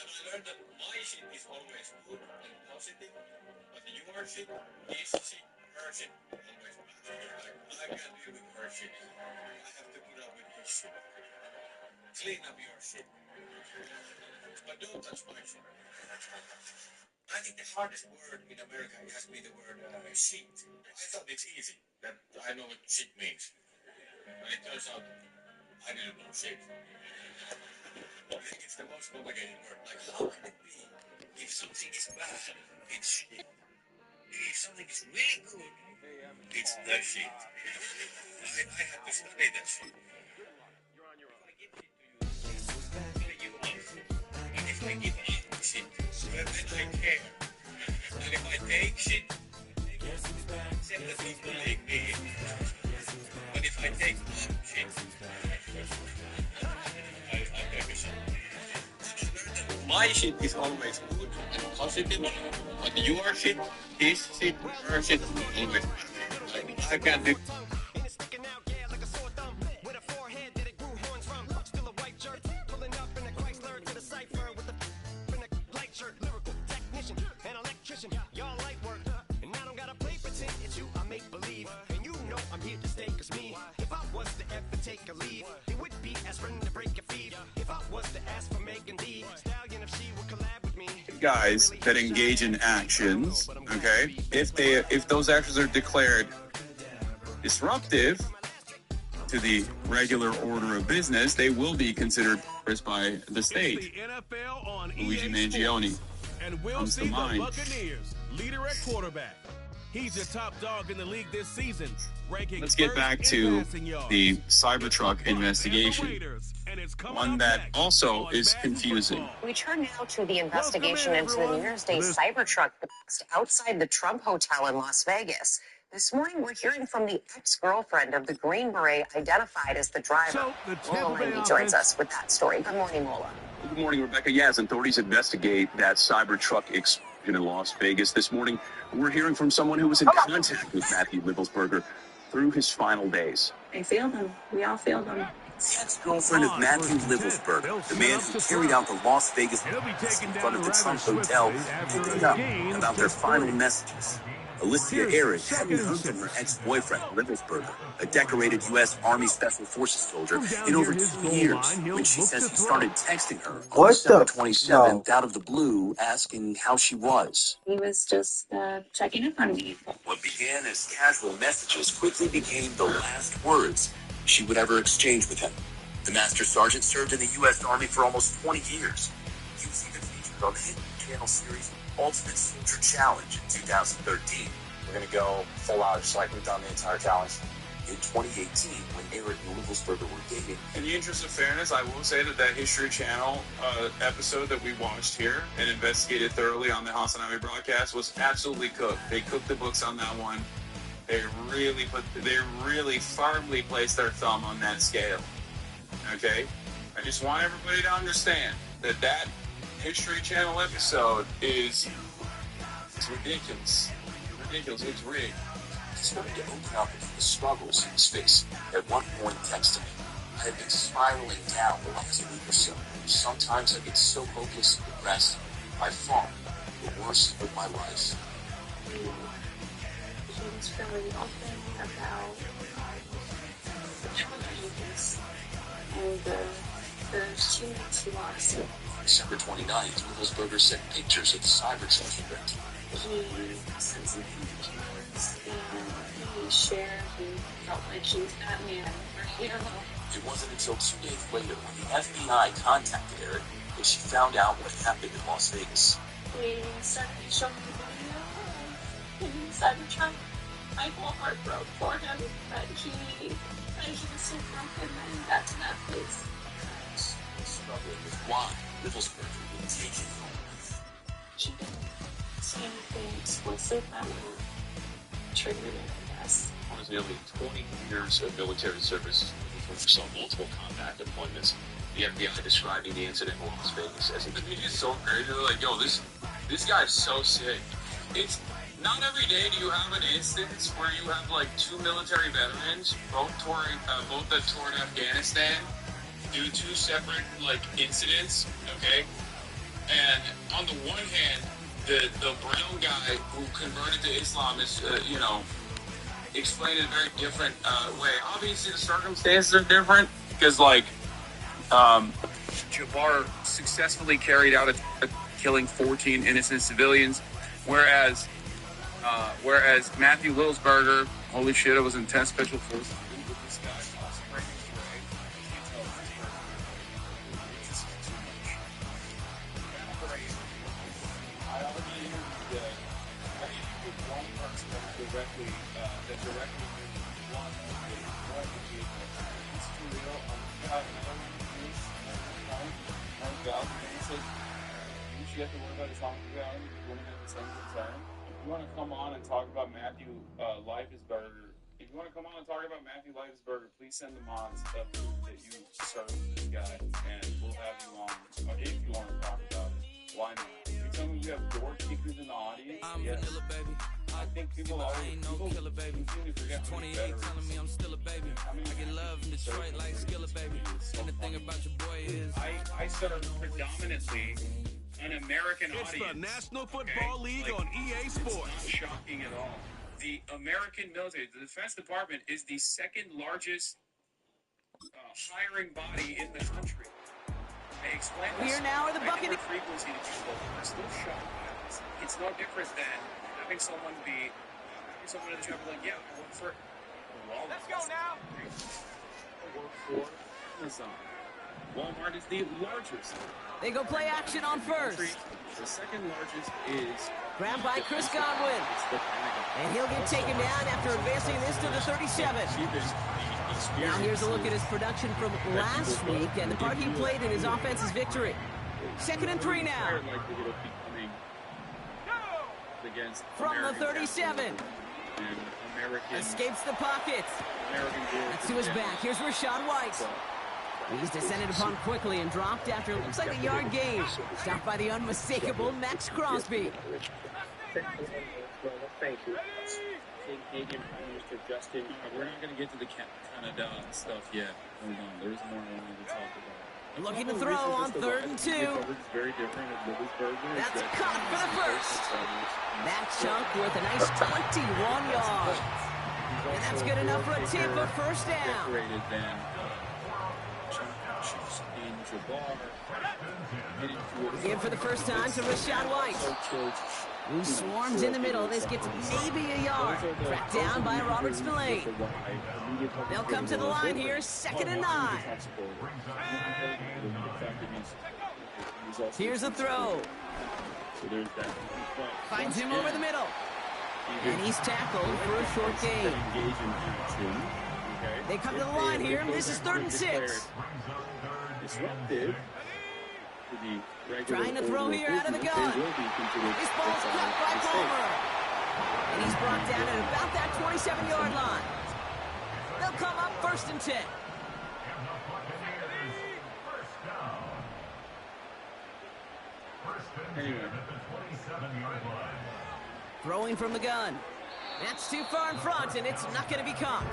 I learned that my shit is always good and positive, but your shit, his shit, her shit, always bad. Like, I can't deal with her shit. I have to put up with his shit. Clean up your shit. But don't touch my shit. I think the hardest word in America has to be the word shit. I thought it's easy, that I know what shit means. But it turns out I didn't know shit. I think it's the most complicated word. Like, how can it be if something is bad, it's shit? If something is really good, it's the shit. I had to study that shit. If I give up shit, then I care. And if I take shit, then the people take me. But if I take up shit, I take a shit. My shit is always good and positive, but your shit, his shit, her shit, always bad. I can't do. Guys that engage in actions, okay, if those actions are declared disruptive to the regular order of business, they will be considered terrorists by the state. Luigi Mangione comes to mind. Buccaneers leader at quarterback. He's your top dog in the league this season. Let's get back to the Cybertruck investigation. One that also is confusing. We turn now to the investigation into the New Year's Day Cybertruck blast outside the Trump Hotel in Las Vegas. This morning, we're hearing from the ex-girlfriend of the Green Beret identified as the driver. Mola Lenghi joins us with that story. Good morning, Mola. Good morning, Rebecca. Yes, authorities investigate that Cybertruck explosion in Las Vegas. This morning, we're hearing from someone who was in contact with Matthew Livelsberger through his final days. I failed him. We all failed him. The ex-girlfriend of Matthew Livelsberger, the man who carried out the Las Vegas blast in front of the Trump Hotel, opened up about their final messages. Alicia Ayres hadn't heard from her ex-boyfriend, Livelsberger, a decorated U.S. Army Special Forces soldier, in over 2 years, when she says he started texting her on December 27th out of the blue, asking how she was. He was just checking up on me. What began as casual messages quickly became the last words she would ever exchange with him. The Master Sergeant served in the U.S. Army for almost 20 years. He was even featured on the hit channel series Ultimate Soldier Challenge in 2013. We're going to go full out, just like we've done the entire challenge. In 2018, when Eric and Livelsberger were dating. In the interest of fairness, I will say that History Channel episode that we watched here and investigated thoroughly on the Hasanami broadcast was absolutely cooked. They cooked the books on that one. They really firmly placed their thumb on that scale. Okay? I just want everybody to understand that History Channel episode it's ridiculous. It's rigged. He started to open up into the struggles he was facing. At one point, texting me, I had been spiraling down the last week or so. Sometimes I get so hopeless and depressed. By far, the worst of my life. He was really open about challenges and the students he lost. December 29th, Livelsberger sent pictures of the Cybertruck event. He sent some pictures and he shared and felt like he was Batman or hero. It wasn't until 2 days later when the FBI contacted Eric that she found out what happened in Las Vegas. They started showing me the video of Cybertruck. My whole heart broke for him, but he was so broken that he got to that place. Struggling with why Livelsberger would take him home. She didn't say anything explicit that would trigger it, I guess. It was nearly 20 years of military service for some multiple combat deployments. The FBI describing the incident in Las Vegas as the media is so crazy. They're like, yo, this guy's so sick. It's not every day do you have an instance where you have like two military veterans both that toured Afghanistan do two separate like incidents, okay? the brown guy who converted to Islam is, explained in a very different way. Obviously, the circumstances are different because, like, Jabbar successfully carried out a killing 14 innocent civilians, whereas Matthew Lilsberger, holy shit, it was intense special forces. This guy also breaking his leg. I can't tell if it's hurt. It's just too much. Crazy. I already interviewed one person that directly won it's too real. God, you have to worry about Islamic reality. You wouldn't have the same concern. If you want to come on and talk about Matthew Leifesberger, please send them on stuff that you served this guy, and we'll have you on. If you want to talk about it, why not? You tell me we have door kickers in the audience. Yes. Vanilla, baby. I think people always killer, baby. 28 telling me I'm still a baby. I get love in Detroit like Skilla, baby. And the thing about your boy is I serve predominantly an American audience. It's the National Football League on EA Sports. It's not shocking at all. The American military, the Defense Department, is the second largest hiring body in the country. I explained this. Here now are the Buccaneers. Frequency to people. I'm still shocked by this. It's no different than having someone in the job like, yeah, I work for Walmart. Let's go now. I work for Amazon. Walmart is the largest. They go play action on first. The second largest is grabbed by Chris Godwin. And he'll get taken down after advancing this to the 37. Now here's a look at his production from last week and the part he played in his offense's victory. 2nd and 3 now. From the 37. Escapes the pocket. That's to his back. Here's Rachaad White. He's descended upon quickly and dropped after it looks like a yard gain. Stopped by the unmistakable Max Crosby. Thank you. Canadian Prime Minister Justin. We're not going to get to the Canada stuff yet. Hold on. There's more I wanted to talk about. Looking to throw on 3rd and 2. Very different. That's caught for the first. That chunk with a nice 21 yards. And that's good enough for a Tampa first down. Again for the first time to Rachaad White, who swarms in the middle. This gets maybe a yard. Tracked down by Robert Spillane. They'll come to the line here, 2nd and 9. Here's a throw. Finds him over the middle. And he's tackled for a short gain. They come to the line here. This is 3rd and 6. Disruptive. Trying to throw here out of the gun. This ball's caught by Palmer. And he's brought down at about that 27-yard line. They'll come up 1st and 10. Throwing from the gun. That's too far in front, and it's not going to be caught.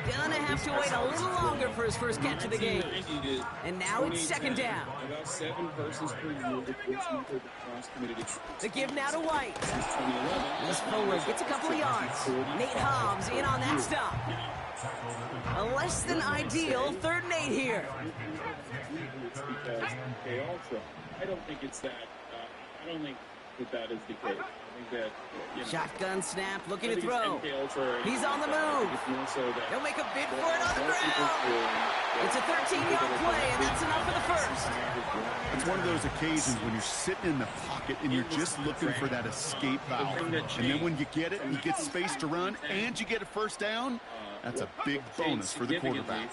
Gonna have to wait a little longer for his first catch of the game. And now it's 2nd down. About 7 persons per year. The give now to White. He's forward, gets a couple of yards. Nate Hobbs in on that stop. A less than ideal 3rd and 8 here. I don't think it's that. I don't think that is the case. Shotgun snap, looking to throw. He's on the move. He'll make a bid for it on the ground. It's a 13-yard play, and that's enough for the first. It's one of those occasions when you're sitting in the pocket and you're just looking for that escape valve. And then when you get it, you get space to run, and you get a first down, that's a big bonus for the quarterback.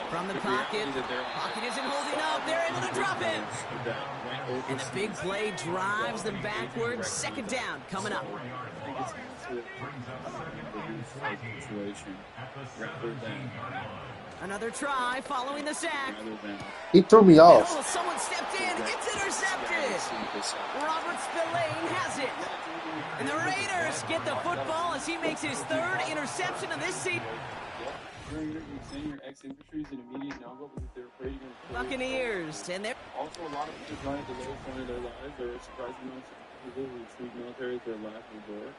From the pocket. Pocket isn't holding up. They're able to drop him. And a big play drives them backwards. 2nd down coming up. Another try following the sack. He threw me off. Oh, someone stepped in. It's intercepted. Robert Spillane has it. And the Raiders get the football as he makes his 3rd interception of this season. During your saying your ex-infantry is an immediate no-go because they're afraid you're going to kill Buccaneers, and they're also a lot of people trying to delay point of their lives. There are surprising amounts of people who treat military as their last resort.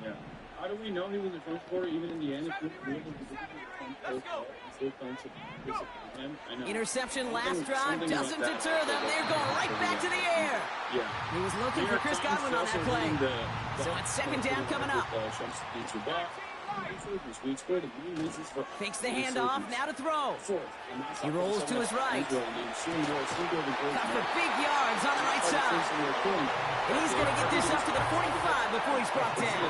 Yeah. How do we know he was a Trump supporter even in the end? If we were able to believe he was Trump post-up and still don't support him? I know. Interception last drive doesn't deter them. They're going right back to the air. Yeah. He was looking for Chris Godwin on that play. So it's second down coming up. Fakes the handoff, now to throw. He rolls to his right. Got for big yards on the right side. And he's going to get this up to the 45 before he's brought down.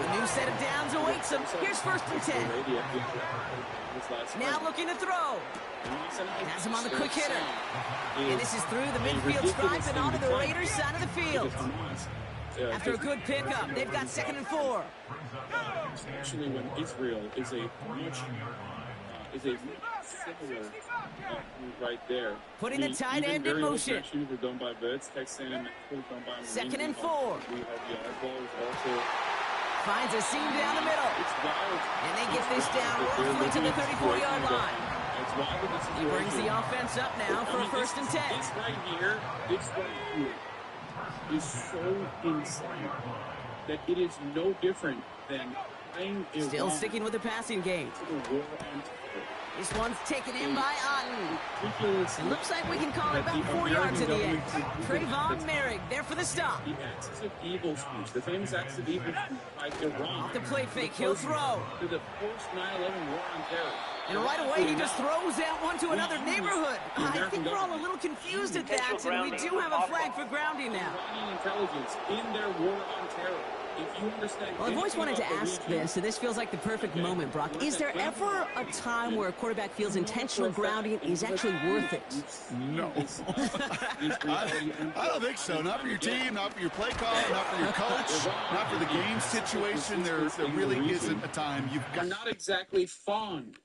A new set of downs awaits him. Here's 1st and 10. Now looking to throw. Has him on the quick hitter. And this is through the midfield stripe and onto the Raiders' side of the field. After a good pickup, they've got 2nd and 4. Especially when Israel is a much similar move right there. Putting the tight end in motion. Were done by Vets, Texan, and done by 2nd and 4. Finds a seam down the middle. And they get this down roughly to the 34-yard line. He brings the offense up now for a 1st and 10. This right here is so insane that it is no different than still sticking with the passing game. This one's taken in by Otten. It looks like we can call it about 4 yards at the end. Trayvon Merrick there for the stop. The axis of evil speech, the famous axis of evil speech by Iran. Off the play fake, he'll throw. To the post 9/11 war on terror. And right away, he just throws that one to another neighborhood. I think we're all a little confused at that, and we do have a flag for grounding now. Iranian intelligence in their war on terror. If you understand, well, I've always wanted to ask this, and this feels like the perfect moment, Brock. Is there ever a time where a quarterback feels intentional grounding is actually worth it? No. I don't think so. Not for your team, not for your play call, not for your coach, not for the game situation. There really isn't a time you've got. I'm not exactly fond